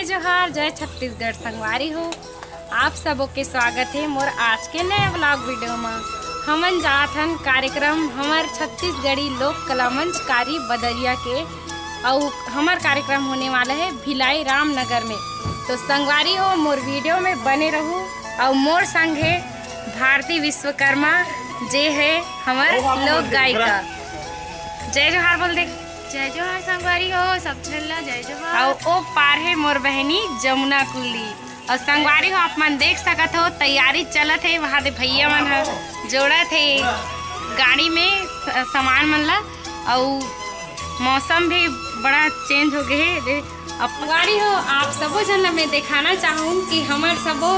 जोहार, जय छत्तीसगढ़। संगवारी हो आप सबों के स्वागत है मोर आज के नए व्लॉग वीडियो में। हमन जात हन कार्यक्रम हमार छत्तीसगढ़ी लोक कला मंच कारी बदरिया के और हमार कार्यक्रम होने वाला है भिलाई रामनगर में। तो संगवारी हो मोर वीडियो में बने रहूँ और मोर संग है भारती विश्वकर्मा जे है हमार लोक गायिका। जय जोहार बोल दे। जय जोहार संगवारी हो सब छल्ला जय जोहार। और ओ पार है मोर बहनी जमुना कुल्ली। और संगवारी हो आप मन देख सकत हो तैयारी चलत है। वहाँ दे भैया मन ह जोड़त है गाड़ी में सामान मन ला। और मौसम भी बड़ा चेंज हो गए है। अब संगवारी हो आप सबो जन ला मैं दिखाना चाहूँ कि हमार सबो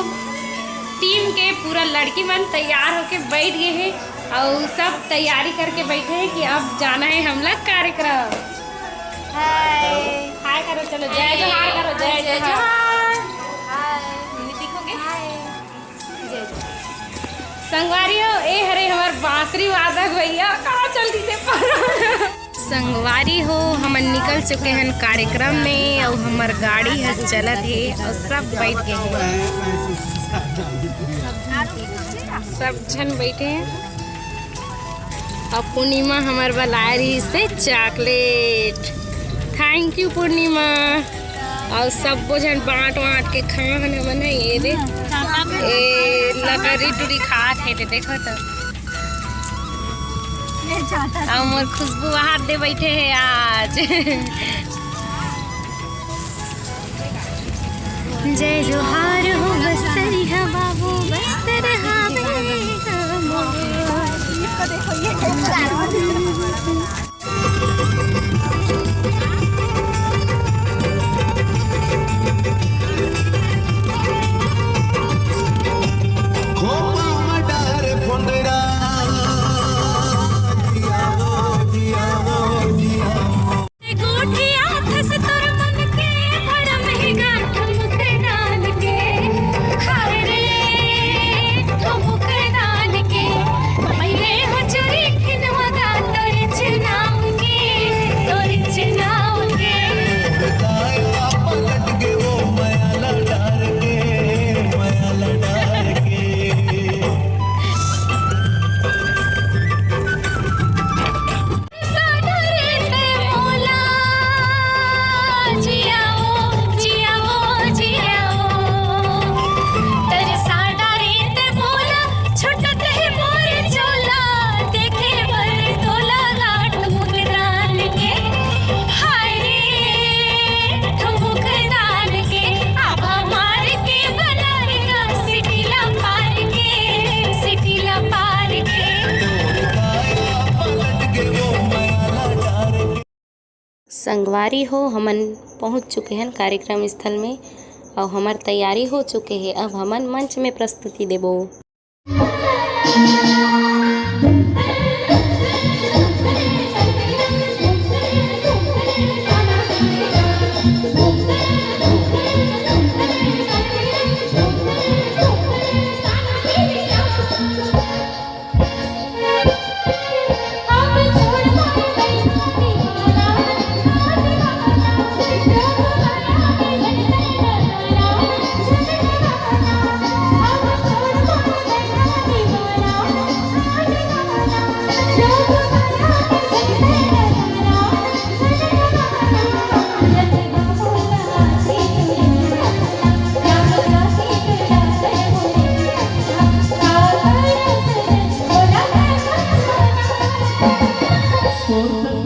टीम के पूरा लड़की मन तैयार होके बैठ गए हैं और सब तैयारी करके बैठे हैं कि अब जाना है हम लोग कार्यक्रम। हाय करो, चलो जय जोहार करो। जय जोहार। जय संगवारी हो ए हरे हमार बांसुरी वादक भैया कहाँ चलती से पर संगवारी हो हमन निकल चुके हैं कार्यक्रम में और हमार गाड़ी है चलत है और सब बैठ गए हैं। सब जन बैठे हैं और पूर्णिमा हमार बला रही से चॉकलेट। थैंक यू पूर्णिमा। और सब जन बांट के खाना बना ये दे लकड़ी टूरी खा थे देखो तो। और मोर खुशबू हाथ दे बैठे हैं आज। जय जोहार हो बस्तरिया बाबू बस्तर देखो ये संगवारी हो हमन पहुंच चुके हैं कार्यक्रम स्थल में और हमार तैयारी हो चुके हैं। अब हमन मंच में प्रस्तुति देबो। Por